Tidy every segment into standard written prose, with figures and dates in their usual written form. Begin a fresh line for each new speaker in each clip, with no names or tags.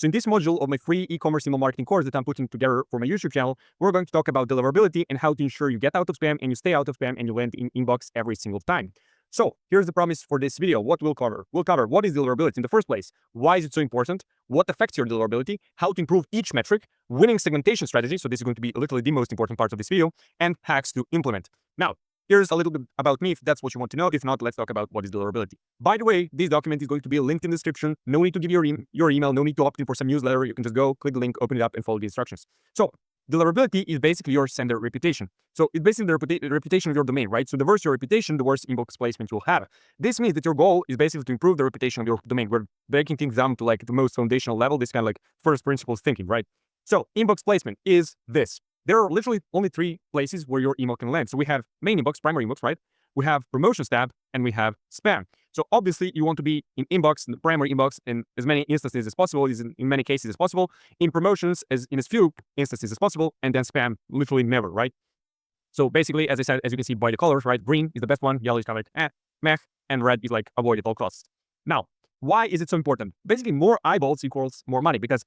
So in this module of my free e-commerce email marketing course that I'm putting together for my YouTube channel, we're going to talk about deliverability and how to ensure you get out of spam and you stay out of spam and you land in inbox every single time. So here's the promise for this video. What we'll cover. We'll cover what is deliverability in the first place, why is it so important, what affects your deliverability, how to improve each metric, winning segmentation strategy, so this is going to be literally the most important part of this video, and hacks to implement. Now, here's a little bit about me if that's what you want to know. If not, let's talk about what is deliverability. By the way, this document is going to be linked in the description. No need to give your email, no need to opt in for some newsletter. You can just go, click the link, open it up, and follow the instructions. So deliverability is basically your sender reputation. So it's basically the reputation of your domain, right? So the worse your reputation, the worse inbox placement you'll have. This means that your goal is basically to improve the reputation of your domain. We're breaking things down to like the most foundational level, this kind of like first principles thinking, right? So inbox placement is this. There are literally only 3 places where your email can land. So we have main inbox, primary inbox, right? We have promotions tab, and we have spam. So obviously you want to be in inbox, in the primary inbox, in as many instances as possible, in many cases as possible, in promotions in as few instances as possible, and then spam literally never, right? So basically, as I said, as you can see by the colors, right? Green is the best one, yellow is kind of like meh, and red is like avoid at all costs. Now, why is it so important? Basically, more eyeballs equals more money, because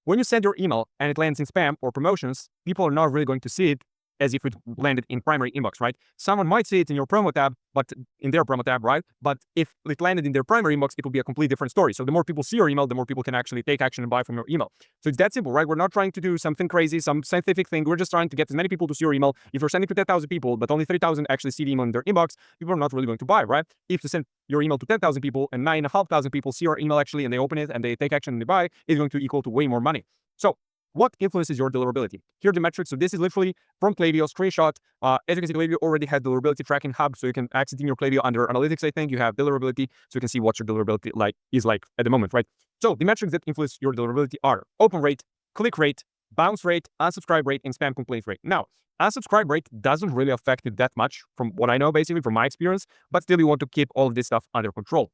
when you send your email and it lands in spam or promotions, people are not really going to see it as if it landed in primary inbox, right? Someone might see it in your promo tab, but in their promo tab, right? But if it landed in their primary inbox, it will be a completely different story. So the more people see your email, the more people can actually take action and buy from your email. So it's that simple, right? We're not trying to do something crazy, some scientific thing. We're just trying to get as many people to see your email. If you're sending to 10,000 people, but only 3,000 actually see the email in their inbox, people are not really going to buy, right? If you send your email to 10,000 people and 9,500 people see your email actually and they open it and they take action and they buy, it's going to equal to way more money. So what influences your deliverability? Here are the metrics. So this is literally from Klaviyo, screenshot. As you can see, Klaviyo already has deliverability tracking hub. So you can access in your Klaviyo under analytics, I think. You have deliverability. So you can see what your deliverability is like at the moment, right? So the metrics that influence your deliverability are open rate, click rate, bounce rate, unsubscribe rate, and spam complaint rate. Now, unsubscribe rate doesn't really affect it that much from what I know, basically, from my experience. But still, you want to keep all of this stuff under control.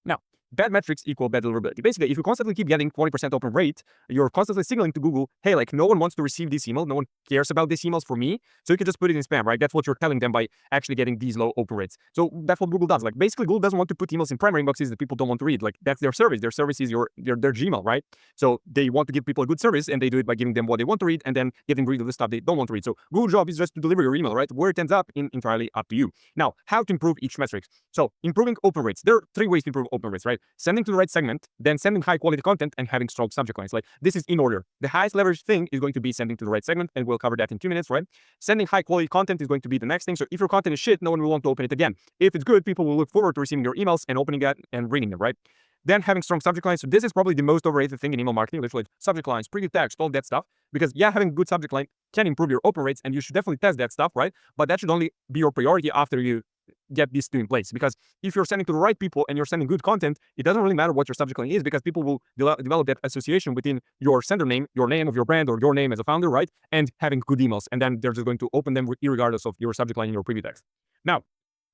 Now, bad metrics equal bad deliverability. Basically, if you constantly keep getting 20% open rate, you're constantly signaling to Google, hey, like no one wants to receive this email. No one cares about these emails for me. So you can just put it in spam, right? That's what you're telling them by actually getting these low open rates. So that's what Google does. Like basically, Google doesn't want to put emails in primary inboxes that people don't want to read. Like that's their service. Their service is their Gmail, right? So they want to give people a good service and they do it by giving them what they want to read and then getting rid of the stuff they don't want to read. So Google's job is just to deliver your email, right? Where it ends up entirely up to you. Now, how to improve each metric? So improving open rates. There are 3 ways to improve open rates, right? Sending to the right segment, then sending high quality content and having strong subject lines. Like this is in order. The highest leverage thing is going to be sending to the right segment, and we'll cover that in 2 minutes, right? Sending high quality content is going to be the next thing. So if your content is shit, no one will want to open it again. If it's good, people will look forward to receiving your emails and opening it and reading them, right? Then having strong subject lines. So this is probably the most overrated thing in email marketing, literally subject lines, preview text, all that stuff. Because yeah, having a good subject line can improve your open rates and you should definitely test that stuff, right? But that should only be your priority after you get these 2 in place. Because if you're sending to the right people and you're sending good content, it doesn't really matter what your subject line is because people will develop that association within your sender name, your name of your brand or your name as a founder, right? And having good emails. And then they're just going to open them regardless of your subject line and your preview text. Now,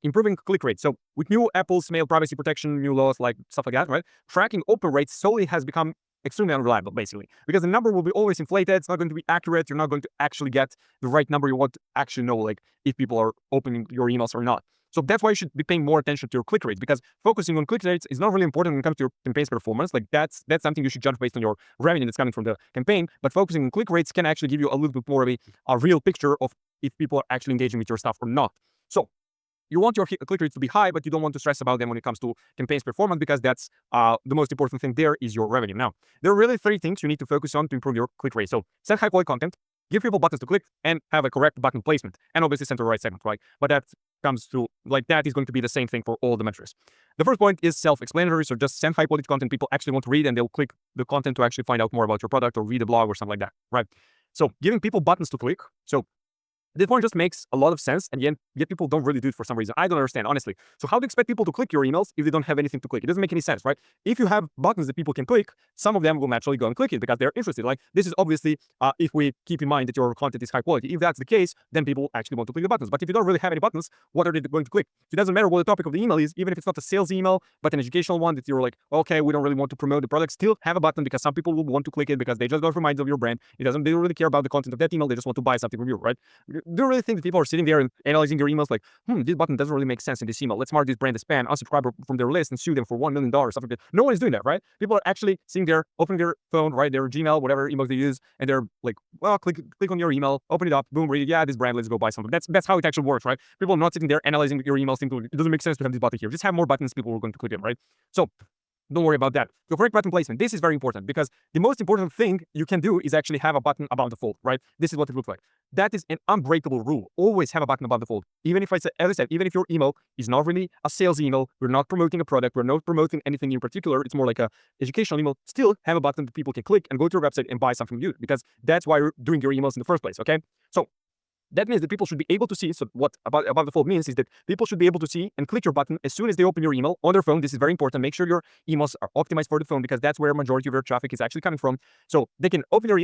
improving click rate. So with new Apple's mail privacy protection, new laws, like stuff like that, right? Tracking open rates solely has become extremely unreliable, basically, because the number will be always inflated. It's not going to be accurate. You're not going to actually get the right number you want to actually know, like if people are opening your emails or not. So that's why you should be paying more attention to your click rates, because focusing on click rates is not really important when it comes to your campaign's performance. Like that's something you should judge based on your revenue that's coming from the campaign. But focusing on click rates can actually give you a little bit more of a real picture of if people are actually engaging with your stuff or not. So you want your click rates to be high, but you don't want to stress about them when it comes to campaign's performance, because that's the most important thing there is your revenue. Now, there are really 3 things you need to focus on to improve your click rate. So send high quality content, give people buttons to click, and have a correct button placement, and obviously send to the right segment, right? But that comes to, like, that is going to be the same thing for all the metrics. The first point is self-explanatory. So just send high quality content people actually want to read, and they'll click the content to actually find out more about your product or read a blog or something like that, right? So giving people buttons to click. So this point just makes a lot of sense, and yet people don't really do it for some reason. I don't understand, honestly. So how do you expect people to click your emails if they don't have anything to click? It doesn't make any sense, right? If you have buttons that people can click, some of them will naturally go and click it because they're interested. Like this is obviously if we keep in mind that your content is high quality. If that's the case, then people actually want to click the buttons. But if you don't really have any buttons, what are they going to click? It doesn't matter what the topic of the email is, even if it's not a sales email, but an educational one that you're like, okay, we don't really want to promote the product, still have a button because some people will want to click it because they just got reminded of your brand. They don't really care about the content of that email. They just want to buy something from you, right? do you really think that people are sitting there and analyzing your emails like, this button doesn't really make sense in this email. Let's mark this brand as spam, unsubscribe from their list and sue them for $1 million, stuff like that. No one is doing that, right? People are actually sitting there, opening their phone, right, their Gmail, whatever emails they use, and they're like, well, click on your email, open it up, boom, read it, yeah, this brand, let's go buy something. That's how it actually works, right? People are not sitting there analyzing your emails, thinking it doesn't make sense to have this button here. Just have more buttons, people are going to click it, right? So don't worry about that. So correct button placement, this is very important because the most important thing you can do is actually have a button above the fold, right? This is what it looks like. That is an unbreakable rule. Always have a button above the fold. Even if as I said, even if your email is not really a sales email, we're not promoting a product, we're not promoting anything in particular, it's more like a educational email, still have a button that people can click and go to your website and buy something new because that's why you're doing your emails in the first place, okay? So that means that people should be able to see, so what above the fold means is that people should be able to see and click your button as soon as they open your email on their phone. This is very important. Make sure your emails are optimized for the phone because that's where a majority of your traffic is actually coming from. So they can open your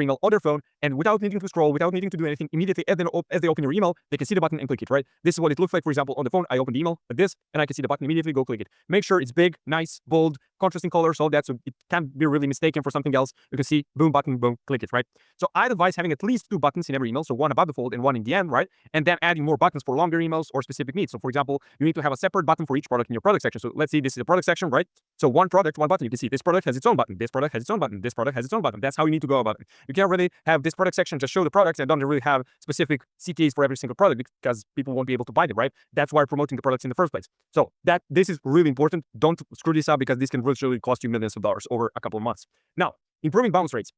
email on their phone and without needing to scroll, without needing to do anything, immediately as they open your email, they can see the button and click it, right? This is what it looks like. For example, on the phone, I open the email like this and I can see the button immediately, go click it. Make sure it's big, nice, bold, contrasting colors, all that, so it can't be really mistaken for something else. You can see, boom, button, boom, click it, right? So I'd advise having at least 2 buttons in every email, so one above the fold and one in the end, right? And then adding more buttons for longer emails or specific needs. So for example, you need to have a separate button for each product in your product section. So let's see, this is the product section, right? So one product, one button. You can see this product has its own button, this product has its own button, this product has its own button. That's how you need to go about it. You can't really have this product section just show the products and don't really have specific CTAs for every single product because people won't be able to buy them, right? That's why we're promoting the products in the first place. So this is really important. Don't screw this up because this can virtually cost you millions of dollars over a couple of months. Now, improving bounce rates.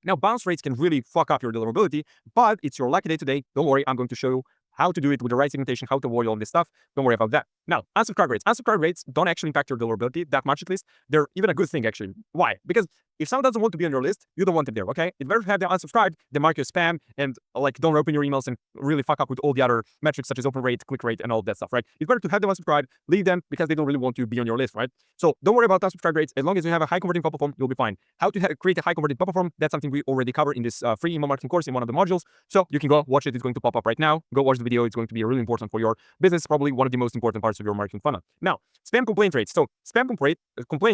Now, bounce rates can really fuck up your deliverability, but it's your lucky day today. Don't worry, I'm going to show you how to do it with the right segmentation, how to avoid all this stuff. Don't worry about that. Now, unsubscribe rates. Unsubscribe rates don't actually impact your deliverability that much, at least. They're even a good thing, actually. Why? Because if someone doesn't want to be on your list, you don't want them there, okay? It's better to have them unsubscribed than mark you as spam and like don't open your emails and really fuck up with all the other metrics such as open rate, click rate, and all that stuff, right? It's better to have them unsubscribed, leave them because they don't really want to be on your list, right? So don't worry about unsubscribe rates. As long as you have a high converting pop-up form, you'll be fine. How to create a high converting pop-up form, that's something we already cover in this free email marketing course in one of the modules. So you can go watch it. It's going to pop up right now. Go watch the video. It's going to be really important for your business, probably one of the most important parts of your marketing funnel. Now, spam complaint rates. So spam complaint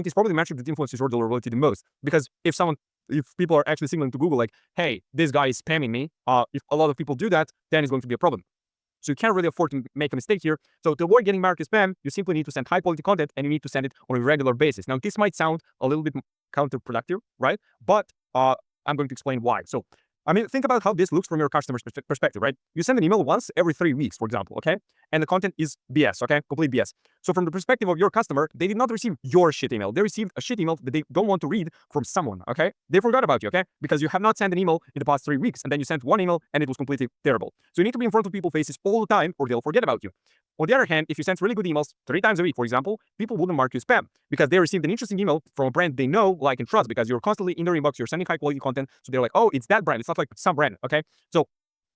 is probably the metric that influences your deliverability the most because if people are actually signaling to Google like, hey, this guy is spamming me, if a lot of people do that, then it's going to be a problem. So you can't really afford to make a mistake here. So to avoid getting marked as spam, you simply need to send high quality content and you need to send it on a regular basis. Now, this might sound a little bit counterproductive, right? But I'm going to explain why. So I mean, think about how this looks from your customer's perspective, right? You send an email once every 3 weeks, for example, okay? And the content is BS, okay? Complete BS. So from the perspective of your customer, they did not receive your shit email. They received a shit email that they don't want to read from someone, okay? They forgot about you, okay? Because you have not sent an email in the past 3 weeks, and then you sent one email and it was completely terrible. So you need to be in front of people's faces all the time or they'll forget about you. On the other hand, if you send really good emails 3 times a week, for example, people wouldn't mark you spam because they received an interesting email from a brand they know, like, and trust because you're constantly in their inbox, you're sending high quality content. So they're like, oh, it's that brand. It's not like some brand, okay? So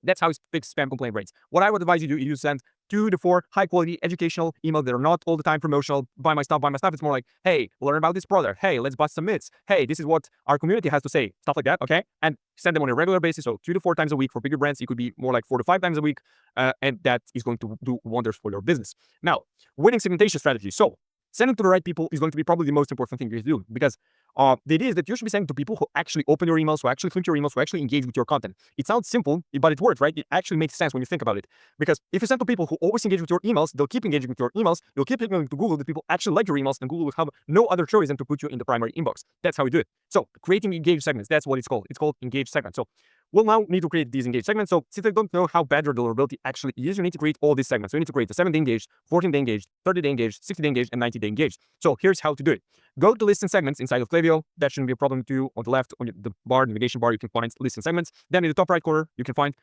that's how you fix spam complaint rates. What I would advise you to do is you send 2 to 4 high quality educational emails that are not all the time promotional. Buy my stuff, buy my stuff. It's more like, hey, learn about this product. Hey, let's bust some myths. Hey, this is what our community has to say. Stuff like that, okay? And send them on a regular basis. So 2 to 4 times a week. For bigger brands, it could be more like 4 to 5 times a week. And that is going to do wonders for your business. Now, winning segmentation strategy. So sending to the right people is going to be probably the most important thing you do because the idea is that you should be sending to people who actually open your emails, who actually click your emails, who actually engage with your content. It sounds simple, but it works, right? It actually makes sense when you think about it. Because if you send to people who always engage with your emails, they'll keep engaging with your emails, you'll keep emailing to Google that people actually like your emails, and Google will have no other choice than to put you in the primary inbox. That's how we do it. So creating engaged segments, that's what it's called. It's called engaged segments. So we'll now need to create these engaged segments. So since I don't know how bad your deliverability actually is, you need to create all these segments. So you need to create the 7-day engaged, 14-day engaged, 30-day engaged, 60-day engaged, and 90-day engaged. So here's how to do it. Go to list and segments inside of Klaviyo. That shouldn't be a problem to you. On the left, on the bar, navigation bar, you can find list and segments. Then in the top right corner, you can find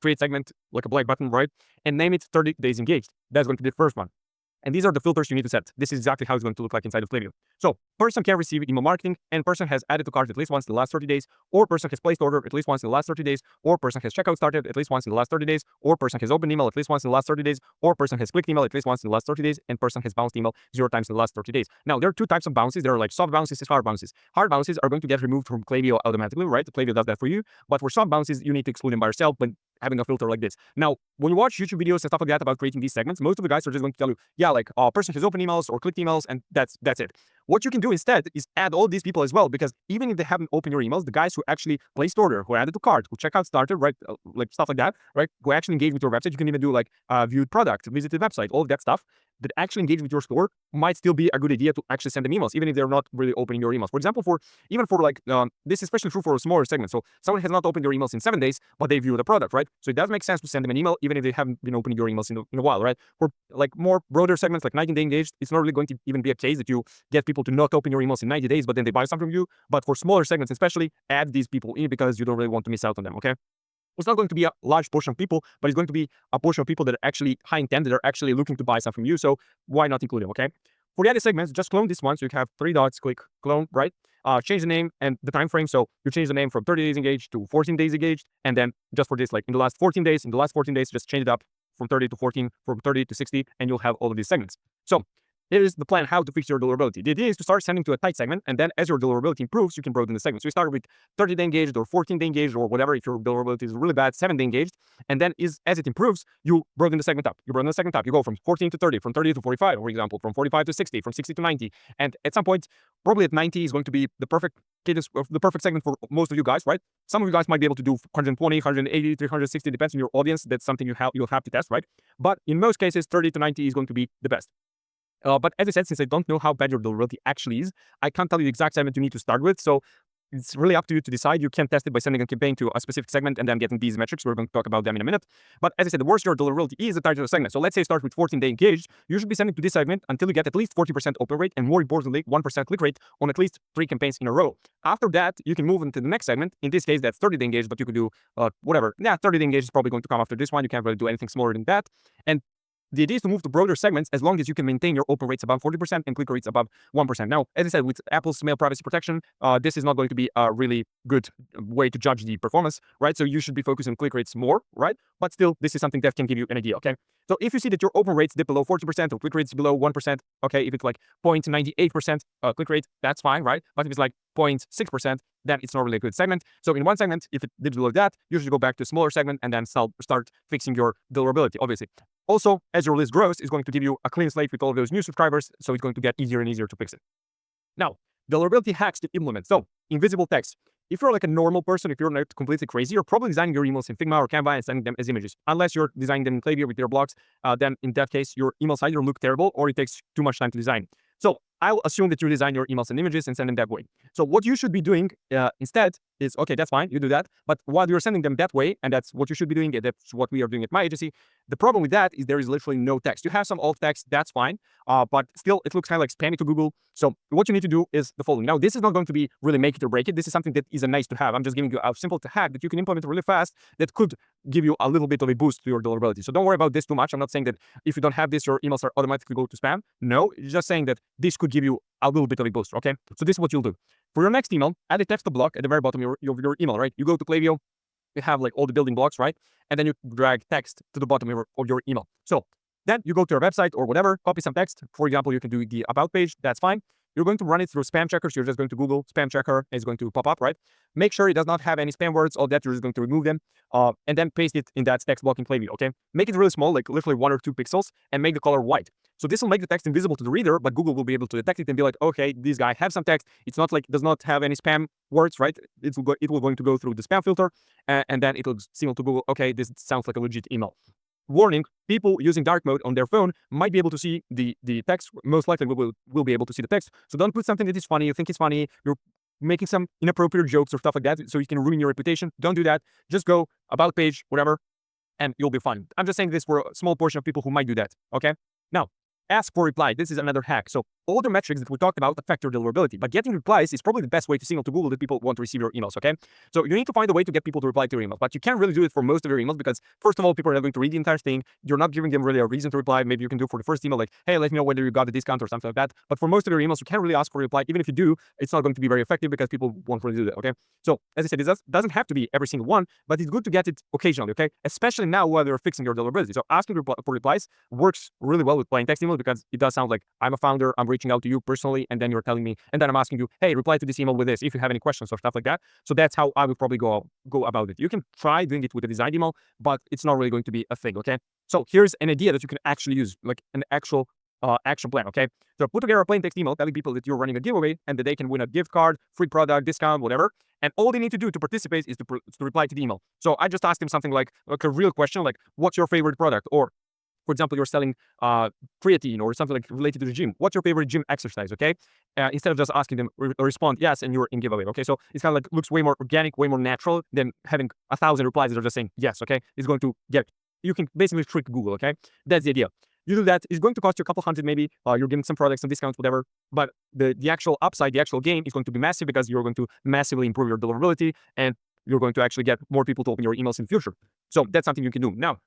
create segment, like a black button, right? And name it 30 days engaged. That's going to be the first one. And these are the filters you need to set. This is exactly how it's going to look like inside of Klaviyo. So person can receive email marketing, and person has added to cart at least once in the last 30 days, or person has placed order at least once in the last 30 days, or person has checkout started at least once in the last 30 days, or person has opened email at least once in the last 30 days, or person has clicked email at least once in the last 30 days, and person has bounced email 0 times in the last 30 days. Now, there are 2 types of bounces. There are like soft bounces and hard bounces. Hard bounces are going to get removed from Klaviyo automatically, right? Klaviyo does that for you. But for soft bounces, you need to exclude them by yourself. But having a filter like this. Now, when you watch YouTube videos and stuff like that about creating these segments, most of the guys are just going to tell you, yeah, like a person has opened emails or clicked emails, and that's it. What you can do instead is add all these people as well, because even if they haven't opened your emails, the guys who actually placed order, who added to cart, who checkout started, right, like stuff like that, right, who actually engage with your website, you can even do like viewed product, visited website, all of that stuff that actually engage with your store might still be a good idea to actually send them emails, even if they're not really opening your emails. For example, even for like, this is especially true for a smaller segment. So someone has not opened your emails in 7 days, but they view the product, right? So it does make sense to send them an email, even if they haven't been opening your emails in a while, right? For like more broader segments, like 90-day engaged, it's not really going to even be a case that you get people to not open your emails in 90 days, but then they buy something from you. But for smaller segments, especially, add these people in because you don't really want to miss out on them, okay? It's not going to be a large portion of people, but it's going to be a portion of people that are actually high intent, that are actually looking to buy something from you. So why not include them, okay? For the other segments, just clone this one. So you have 3 dots, click clone, right? Change the name and the time frame. So you change the name from 30 days engaged to 14 days engaged. And then just for this, like in the last 14 days, just change it up from 30 to 14, from 30 to 60, and you'll have all of these segments. So here is the plan how to fix your deliverability. The idea is to start sending to a tight segment, and then as your deliverability improves, you can broaden the segment. So you start with 30-day engaged or 14-day engaged or whatever. If your deliverability is really bad, 7-day engaged, and then as it improves, you broaden the segment up. You go from 14 to 30, from 30 to 45, for example, from 45 to 60, from 60 to 90. And at some point, probably at 90 is going to be the perfect cadence, the perfect segment for most of you guys, right? Some of you guys might be able to do 120, 180, 360, depends on your audience. That's something you'll have to test, right? But in most cases, 30 to 90 is going to be the best. But as I said, since I don't know how bad your deliverability actually is, I can't tell you the exact segment you need to start with. So it's really up to you to decide. You can test it by sending a campaign to a specific segment and then getting these metrics. We're going to talk about them in a minute. But as I said, the worse your deliverability is, the tighter the segment. So let's say start with 14-day engaged. You should be sending to this segment until you get at least 40% open rate, and more importantly, 1% click rate on at least 3 campaigns in a row. After that, you can move into the next segment. In this case, that's 30-day engaged, but you could do whatever. Yeah, 30-day engaged is probably going to come after this one. You can't really do anything smaller than that. And the idea is to move to broader segments as long as you can maintain your open rates above 40% and click rates above 1%. Now, as I said, with Apple's mail privacy protection, this is not going to be a really good way to judge the performance, right? So you should be focusing on click rates more, right? But still, this is something that can give you an idea, okay? So if you see that your open rates dip below 40% or click rates below 1%, okay, if it's like 0.98% click rate, that's fine, right? But if it's like 0.6%, then it's not really a good segment. So in one segment, if it dips below that, you should go back to a smaller segment and then start fixing your deliverability, obviously. Also, as your list grows, it's going to give you a clean slate with all of those new subscribers, so it's going to get easier and easier to fix it. Now, deliverability hacks to implement. So, invisible text. If you're like a normal person, if you're not completely crazy, you're probably designing your emails in Figma or Canva and sending them as images. Unless you're designing them in Klaviyo with your blocks, then in that case, your emails either look terrible or it takes too much time to design. So I'll assume that you design your emails and images and send them that way. So what you should be doing instead is, okay, that's fine, you do that. But while you're sending them that way, and that's what you should be doing, and that's what we are doing at my agency, the problem with that is there is literally no text. You have some alt text, that's fine, but still it looks kind of like spammy to Google. So what you need to do is the following. Now, this is not going to be really make it or break it. This is something that is a nice to have. I'm just giving you a simple hack that you can implement really fast that could give you a little bit of a boost to your deliverability. So don't worry about this too much. I'm not saying that if you don't have this, your emails are automatically go to spam. No, it's just saying that this could give you a little bit of a boost, okay? So this is what you'll do. For your next email, add a text to block at the very bottom of your email, right? You go to Klaviyo, you have like all the building blocks, right? And then you drag text to the bottom of your email. So then you go to your website or whatever, copy some text. For example, you can do the about page, that's fine. You're going to run it through spam checkers. You're just going to Google spam checker, and it's going to pop up, right? Make sure it does not have any spam words. All that, you're just going to remove them, and then paste it in that text block in Klaviyo, okay? Make it really small, like literally 1 or 2 pixels, and make the color white. So this will make the text invisible to the reader, but Google will be able to detect it and be like, okay, this guy has some text. It's not like, does not have any spam words, right? It will going to go through the spam filter, and then it will signal to Google, okay, this sounds like a legit email. Warning, people using dark mode on their phone might be able to see the text. Most likely will be able to see the text. So don't put something that is funny, you think it's funny, you're making some inappropriate jokes or stuff like that, so you can ruin your reputation. Don't do that. Just go about page, whatever, and you'll be fine. I'm just saying this for a small portion of people who might do that, okay? Now, ask for reply. This is another hack. So all the metrics that we talked about affect your deliverability, but getting replies is probably the best way to signal to Google that people want to receive your emails, okay? So you need to find a way to get people to reply to your emails, but you can't really do it for most of your emails because, first of all, people are not going to read the entire thing. You're not giving them really a reason to reply. Maybe you can do for the first email, like, hey, let me know whether you got the discount or something like that. But for most of your emails, you can't really ask for a reply. Even if you do, it's not going to be very effective because people won't really do that, okay? So as I said, it doesn't have to be every single one, but it's good to get it occasionally, okay? Especially now while you're fixing your deliverability. So asking for replies works really well with plain text email because it does sound like I'm a founder, I'm reaching reaching out to you personally, and then you're telling me, and then I'm asking you, hey, reply to this email with this if you have any questions or stuff like that. So that's how I would probably go about it. You can try doing it with a design email, but it's not really going to be a thing, okay? So here's an idea that you can actually use, like an actual action plan, okay? So put together a plain text email telling people that you're running a giveaway and that they can win a gift card, free product, discount, whatever. And all they need to do to participate is to reply to the email. So I just asked them something like a real question, like, what's your favorite product? Or, for example, you're selling creatine or something like related to the gym. What's your favorite gym exercise, okay? Instead of just asking them, respond yes, and you're in giveaway, okay? So it's kind of like, looks way more organic, way more natural than having 1,000 replies that are just saying yes, okay? It's going to you can basically trick Google, okay? That's the idea. You do that, it's going to cost you a couple hundred maybe, you're giving some products, some discounts, whatever, but the actual upside, the actual gain is going to be massive because you're going to massively improve your deliverability and you're going to actually get more people to open your emails in the future. So that's something you can do. Now,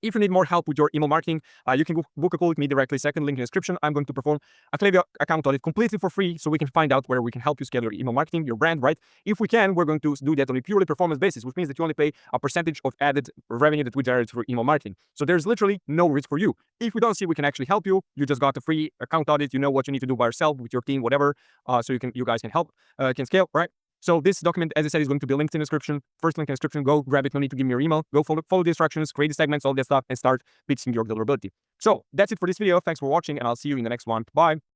if you need more help with your email marketing, you can book a call with me directly. Second link in the description. I'm going to perform a Klaviyo account audit completely for free so we can find out where we can help you scale your email marketing, your brand, right? If we can, we're going to do that on a purely performance basis, which means that you only pay a percentage of added revenue that we generate for email marketing. So there's literally no risk for you. If we don't see we can actually help you, you just got a free account audit. You know what you need to do by yourself, with your team, whatever. So you guys can help, can scale, right? So this document, as I said, is going to be linked in the description. First link in the description, go grab it. No need to give me your email. Go follow the instructions, create the segments, all that stuff, and start pitching your deliverability. So that's it for this video. Thanks for watching, and I'll see you in the next one. Bye.